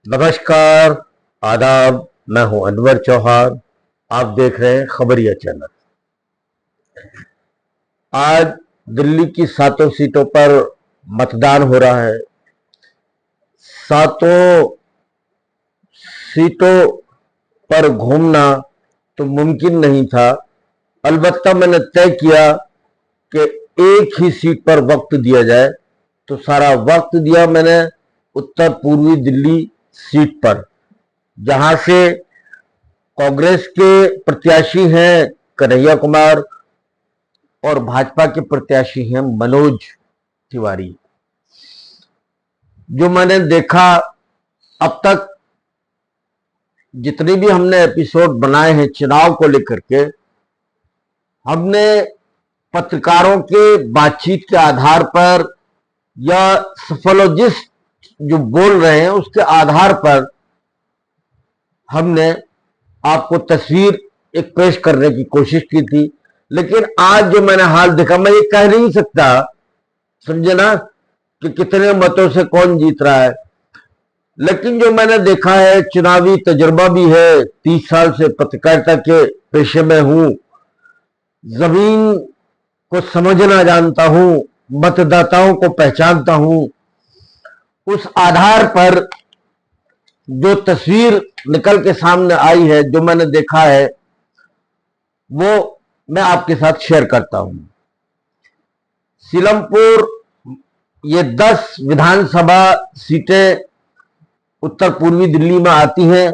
नमस्कार, आदाब। मैं हूं अनवर चौहान। आप देख रहे हैं खबरिया चैनल। आज दिल्ली की 7 सीटों पर मतदान हो रहा है। 7 सीटों पर घूमना तो मुमकिन नहीं था। अलबत्ता मैंने तय किया कि एक ही सीट पर वक्त दिया जाए, तो सारा वक्त दिया मैंने उत्तर पूर्वी दिल्ली सीट पर, जहां से कांग्रेस के प्रत्याशी हैं कन्हैया कुमार और भाजपा के प्रत्याशी हैं मनोज तिवारी। जो मैंने देखा अब तक, जितने भी हमने एपिसोड बनाए हैं चुनाव को लेकर के, हमने पत्रकारों के बातचीत के आधार पर या सफोलॉजिस्ट जो बोल रहे हैं उसके आधार पर हमने आपको तस्वीर एक पेश करने की कोशिश की थी। लेकिन आज जो मैंने हाल देखा, मैं ये कह नहीं सकता, समझे ना, कि कितने मतों से कौन जीत रहा है। लेकिन जो मैंने देखा है, चुनावी तजुर्बा भी है, 30 साल से पत्रकारिता के पेशे में हूं, जमीन को समझना जानता हूं, मतदाताओं को पहचानता हूं। उस आधार पर जो तस्वीर निकल के सामने आई है, जो मैंने देखा है, वो मैं आपके साथ शेयर करता हूं। सीलमपुर, ये 10 विधानसभा सीटें उत्तर पूर्वी दिल्ली में आती हैं।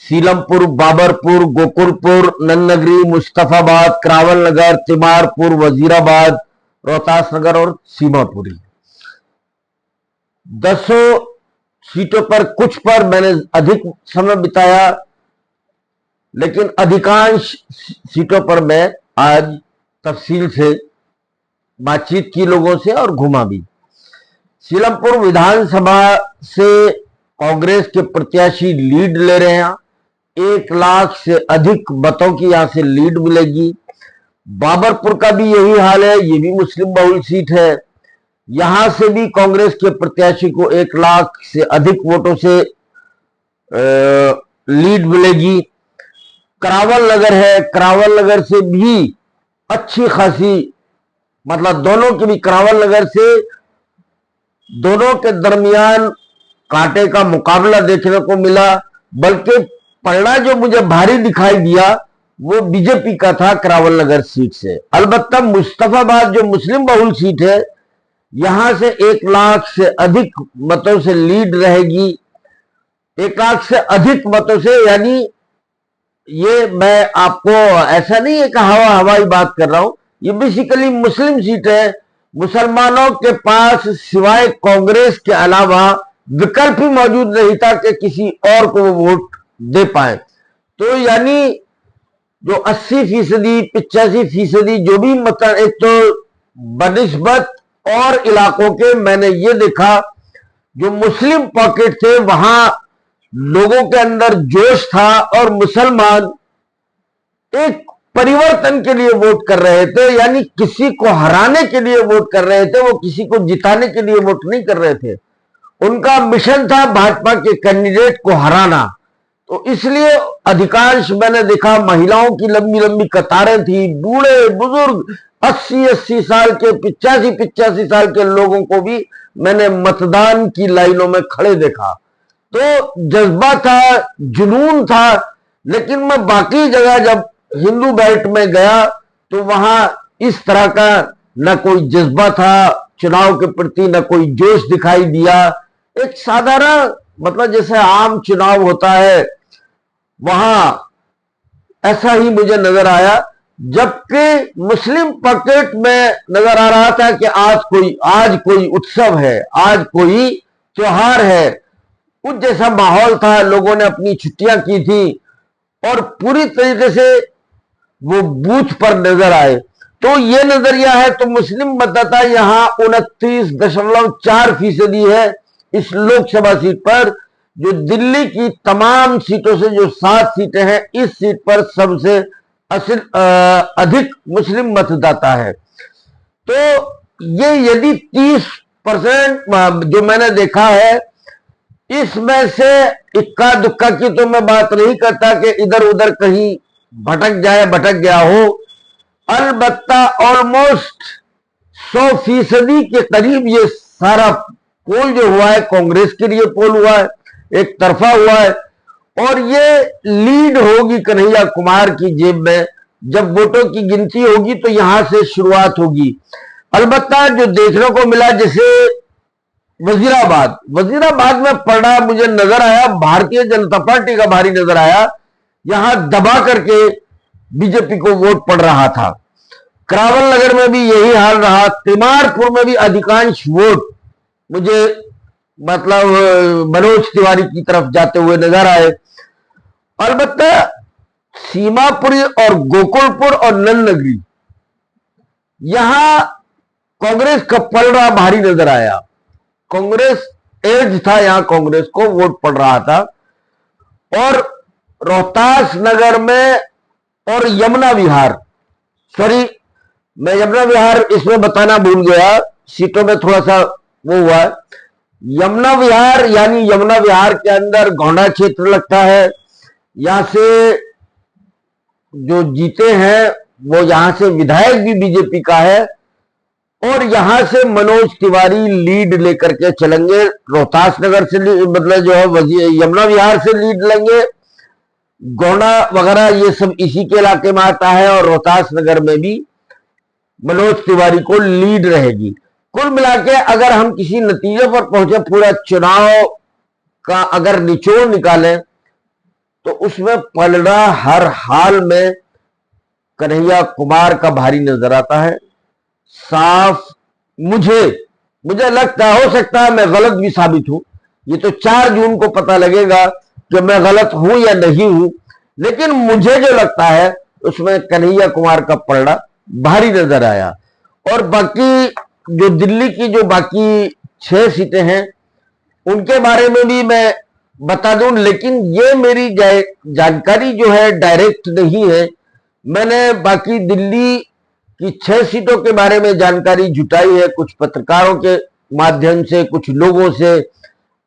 सीलमपुर, बाबरपुर, गोकुलपुर, नन्नगरी, मुस्तफाबाद, क्रावल नगर, तिमारपुर, वजीराबाद, रोहतास नगर और सीमापुरी। 10 सीटों पर, कुछ पर मैंने अधिक समय बिताया, लेकिन अधिकांश सीटों पर मैं आज तफसील से बातचीत की लोगों से और घुमा भी। सीलमपुर विधानसभा से कांग्रेस के प्रत्याशी लीड ले रहे हैं। 1 लाख से अधिक मतों की यहां से लीड मिलेगी। बाबरपुर का भी यही हाल है, ये भी मुस्लिम बहुल सीट है। यहां से भी कांग्रेस के प्रत्याशी को 1 लाख से अधिक वोटों से लीड मिलेगी। क्रावल नगर है, क्रावल नगर से भी अच्छी खासी, मतलब दोनों के भी, क्रावल नगर से दोनों के दरमियान कांटे का मुकाबला देखने को मिला। बल्कि पलड़ा जो मुझे भारी दिखाई दिया वो बीजेपी का था क्रावल नगर सीट से। अलबत्ता मुस्तफाबाद जो मुस्लिम बहुल सीट है, यहां से 1 लाख से अधिक मतों से लीड रहेगी। 1 लाख से अधिक मतों से, यानी ये मैं आपको ऐसा नहीं है कि हवाई बात कर रहा हूं, ये बेसिकली मुस्लिम सीट है। मुसलमानों के पास सिवाय कांग्रेस के अलावा विकल्प ही मौजूद नहीं था कि किसी और को वो वोट दे पाए। तो यानी जो 80%, 85% जो भी मतलब, एक तो बनिस्बत और इलाकों के मैंने ये देखा, जो मुस्लिम पॉकेट थे वहां लोगों के अंदर जोश था और मुसलमान एक परिवर्तन के लिए वोट कर रहे थे। यानी किसी को हराने के लिए वोट कर रहे थे, वो किसी को जिताने के लिए वोट नहीं कर रहे थे। उनका मिशन था भाजपा के कैंडिडेट को हराना। तो इसलिए अधिकांश मैंने देखा, महिलाओं की लंबी लंबी कतारें थी, बूढ़े बुजुर्ग 80-80 साल के, 85-85 साल के लोगों को भी मैंने मतदान की लाइनों में खड़े देखा। तो जज्बा था, जुनून था। लेकिन मैं बाकी जगह जब हिंदू बेल्ट में गया तो वहां इस तरह का न कोई जज्बा था चुनाव के प्रति, न कोई जोश दिखाई दिया। एक साधारण, मतलब जैसे आम चुनाव होता है, वहां ऐसा ही मुझे नजर आया। जबकि मुस्लिम पॉकेट में नजर आ रहा था कि आज कोई उत्सव है, आज कोई त्योहार है। उस जैसा माहौल था, लोगों ने अपनी छुट्टियां की थी और पूरी तरीके से वो बूथ पर नजर आए। तो ये नजरिया है। तो मुस्लिम मतदाता यहां 29.4% है इस लोकसभा सीट पर। जो दिल्ली की तमाम सीटों से जो 7 सीटें हैं, इस सीट पर सबसे अधिक मुस्लिम मतदाता है। तो ये यदि 30% जो मैंने देखा है, इसमें से इक्का दुक्का की तो मैं बात नहीं करता कि इधर उधर कहीं भटक गया हो। अलबत्ता ऑलमोस्ट 100% के करीब ये सारा पोल जो हुआ है कांग्रेस के लिए पोल हुआ है, एक तरफा हुआ है, और ये लीड होगी कन्हैया कुमार की जेब में। जब वोटों की गिनती होगी तो यहां से शुरुआत होगी। अलबत्ता जो देखने को मिला, जैसे वजीराबाद में पड़ा, मुझे नजर आया भारतीय जनता पार्टी का भारी नजर आया, यहां दबा करके बीजेपी को वोट पड़ रहा था। करावल नगर में भी यही हाल रहा। तिमारपुर में भी अधिकांश वोट मुझे मतलब मनोज तिवारी की तरफ जाते हुए नजर आए। अलबत्ता सीमापुरी और गोकुलपुर और नलनगरी, यहां कांग्रेस का पलड़ा भारी नजर आया। कांग्रेस एज था, यहां कांग्रेस को वोट पड़ रहा था। और रोहतास नगर में और यमुना विहार, सॉरी मैं यमुना विहार इसमें बताना भूल गया, सीटों में थोड़ा सा वो हुआ है। यमुना विहार यानी यमुना विहार के अंदर गोंडा क्षेत्र लगता है। यहां से जो जीते हैं वो यहां से विधायक भी बीजेपी का है, और यहां से मनोज तिवारी लीड लेकर के चलेंगे। रोहतास नगर से मतलब जो है यमुना विहार से लीड लेंगे। गोंडा वगैरह ये सब इसी के इलाके में आता है, और रोहतास नगर में भी मनोज तिवारी को लीड रहेगी। कुल मिला के अगर हम किसी नतीजे पर पहुंचे, पूरा चुनाव का अगर निचोड़ निकालें, तो उसमें पलड़ा हर हाल में कन्हैया कुमार का भारी नजर आता है। साफ मुझे लगता है, हो सकता है मैं गलत भी साबित हूं, ये तो 4 जून को पता लगेगा कि मैं गलत हूं या नहीं हूं, लेकिन मुझे जो लगता है उसमें कन्हैया कुमार का पलड़ा भारी नजर आया। और बाकी जो दिल्ली की जो बाकी 6 सीटें हैं उनके बारे में भी मैं बता दूं, लेकिन ये मेरी जानकारी जो है डायरेक्ट नहीं है। मैंने बाकी दिल्ली की 6 सीटों के बारे में जानकारी जुटाई है, कुछ पत्रकारों के माध्यम से, कुछ लोगों से,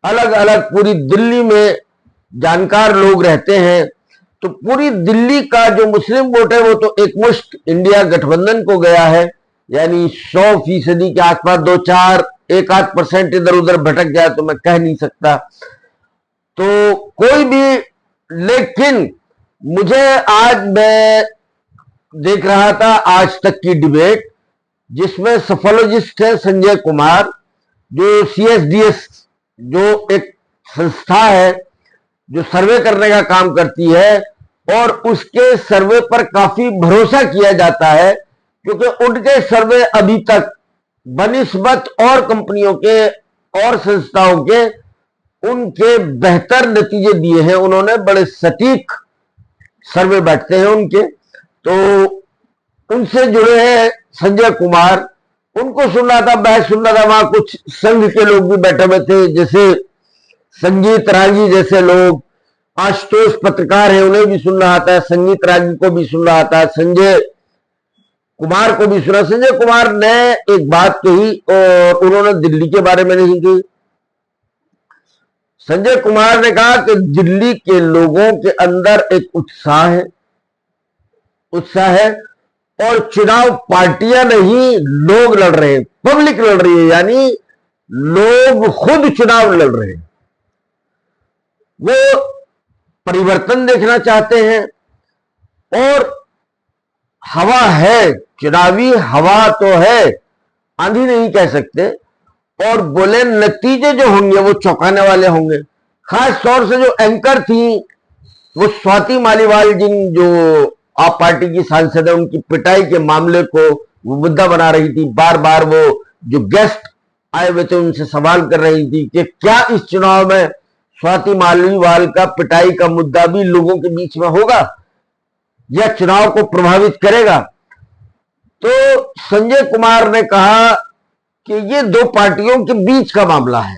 अलग अलग पूरी दिल्ली में जानकार लोग रहते हैं। तो पूरी दिल्ली का जो मुस्लिम वोट है वो तो एकमुश्त इंडिया गठबंधन को गया है, यानी 100% के आसपास, 2-4 1-8% इधर उधर भटक गया तो मैं कह नहीं सकता। तो कोई भी, लेकिन मुझे आज मैं देख रहा था आज तक की डिबेट, जिसमें सफोलॉजिस्ट है संजय कुमार, जो CSDS जो एक संस्था है जो सर्वे करने का काम करती है, और उसके सर्वे पर काफी भरोसा किया जाता है, क्योंकि उनके सर्वे अभी तक बनिस्बत और कंपनियों के और संस्थाओं के उनके बेहतर नतीजे दिए हैं। उन्होंने बड़े सटीक सर्वे बैठते हैं उनके। तो उनसे जुड़े हैं संजय कुमार, उनको सुन रहा था, बहस सुन रहा था। वहां कुछ संघ के लोग भी बैठे हुए थे, जैसे संगीत रागी जैसे लोग, आशुतोष पत्रकार है, उन्हें भी सुन रहा था, संगीत रागी को भी सुन रहा था, संजय कुमार को भी सुना। संजय कुमार ने एक बात कही और उन्होंने दिल्ली के बारे में नहीं कही। संजय कुमार ने कहा कि दिल्ली के लोगों के अंदर एक उत्साह है, और चुनाव पार्टियां नहीं लोग लड़ रहे हैं, पब्लिक लड़ रही है, यानी लोग खुद चुनाव लड़ रहे हैं। वो परिवर्तन देखना चाहते हैं, और हवा है, चुनावी हवा तो है, आंधी नहीं कह सकते। और बोले नतीजे जो होंगे वो चौंकाने वाले होंगे। खास तौर से जो एंकर थी वो स्वाति मालीवाल, जिन जो आप पार्टी की सांसद है, उनकी पिटाई के मामले को वो मुद्दा बना रही थी। बार बार वो जो गेस्ट आए हुए थे उनसे सवाल कर रही थी कि क्या इस चुनाव में स्वाति मालीवाल का पिटाई का मुद्दा भी लोगों के बीच में होगा या चुनाव को प्रभावित करेगा। तो संजय कुमार ने कहा कि ये 2 पार्टियों के बीच का मामला है,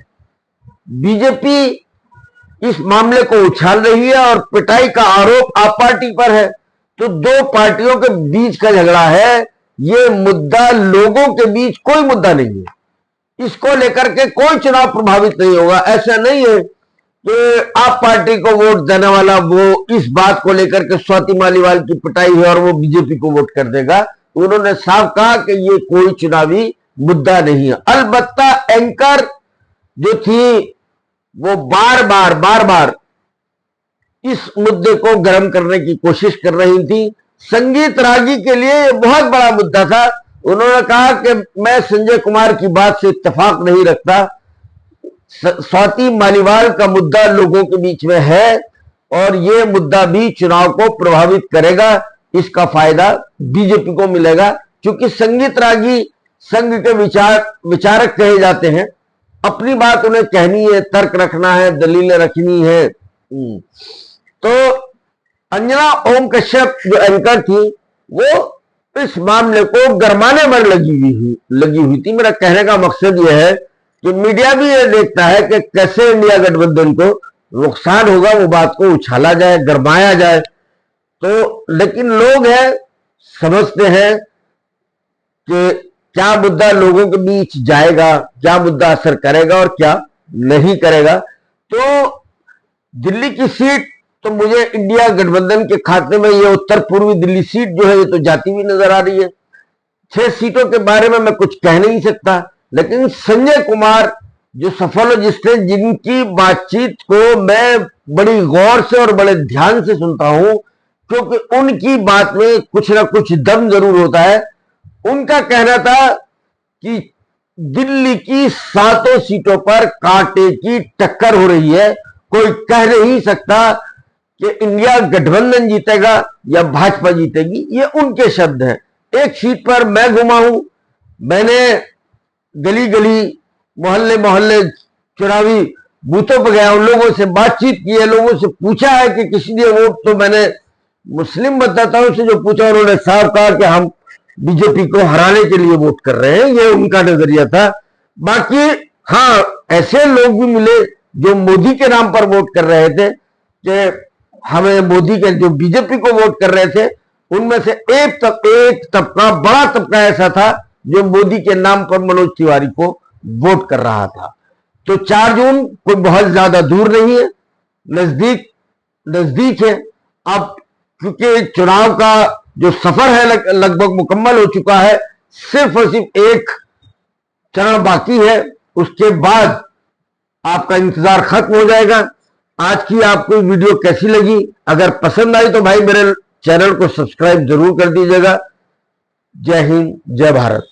बीजेपी इस मामले को उछाल रही है और पिटाई का आरोप आप पार्टी पर है। तो 2 पार्टियों के बीच का झगड़ा है, ये मुद्दा लोगों के बीच कोई मुद्दा नहीं है, इसको लेकर के कोई चुनाव प्रभावित नहीं होगा। ऐसा नहीं है कि आप पार्टी को वोट देने वाला वो इस बात को लेकर के स्वाति मालीवाल की पिटाई है और वो बीजेपी को वोट कर देगा। उन्होंने साफ कहा कि ये कोई चुनावी मुद्दा नहीं है। अलबत्ता एंकर जो थी वो बार बार इस मुद्दे को गर्म करने की कोशिश कर रही थी। संगीत रागी के लिए ये बहुत बड़ा मुद्दा था। उन्होंने कहा कि मैं संजय कुमार की बात से इत्तेफाक नहीं रखता, स्वाति मालीवाल का मुद्दा लोगों के बीच में है और ये मुद्दा भी चुनाव को प्रभावित करेगा, इसका फायदा बीजेपी को मिलेगा। क्योंकि संगीत रागी संघ के विचारक कहे जाते हैं, अपनी बात उन्हें कहनी है, तर्क रखना है, दलीलें रखनी है। तो अंजना ओम कश्यप जो एंकर थी वो इस मामले को गरमाने में लगी हुई थी। मेरा कहने का मकसद यह है कि मीडिया भी ये देखता है कि कैसे इंडिया गठबंधन को नुकसान होगा, वो बात को उछाला जाए, गरमाया जाए। तो लेकिन लोग हैं, समझते हैं कि क्या मुद्दा लोगों के बीच जाएगा, क्या मुद्दा असर करेगा और क्या नहीं करेगा। तो दिल्ली की सीट तो मुझे इंडिया गठबंधन के खाते में ये उत्तर पूर्वी दिल्ली सीट जो है ये तो जाती हुई नजर आ रही है। 6 सीटों के बारे में मैं कुछ कह नहीं सकता, लेकिन संजय कुमार जो सफोलॉजिस्ट हैं, जिनकी बातचीत को मैं बड़ी गौर से और बड़े ध्यान से सुनता हूं, क्योंकि उनकी बात में कुछ ना कुछ दम जरूर होता है। उनका कहना था कि दिल्ली की 7 सीटों पर कांटे की टक्कर हो रही है। कोई कह नहीं सकता कि इंडिया गठबंधन जीतेगा या भाजपा जीतेगी, ये उनके शब्द हैं। एक सीट पर मैं घुमा हूं, मैंने गली गली मोहल्ले मोहल्ले चुनावी बूथों पर गया, उन लोगों से बातचीत की है, लोगों से पूछा है कि किसी ने वोट, तो मैंने मुस्लिम मतदाताओं से जो पूछा उन्होंने साफ कहा कि हम बीजेपी को हराने के लिए वोट कर रहे हैं, ये उनका नजरिया था। बाकी हाँ, ऐसे लोग भी मिले जो मोदी के नाम पर वोट कर रहे थे, कि हमें मोदी के, जो बीजेपी को वोट कर रहे थे उनमें से एक तबका, बड़ा तबका ऐसा था जो मोदी के नाम पर मनोज तिवारी को वोट कर रहा था। तो 4 जून कोई बहुत ज्यादा दूर नहीं है, नजदीक है। अब क्योंकि चुनाव का जो सफर है लगभग मुकम्मल हो चुका है, सिर्फ और सिर्फ एक चरण बाकी है, उसके बाद आपका इंतजार खत्म हो जाएगा। आज की आपको वीडियो कैसी लगी? अगर पसंद आई तो भाई मेरे चैनल को सब्सक्राइब जरूर कर दीजिएगा। जय हिंद, जय भारत।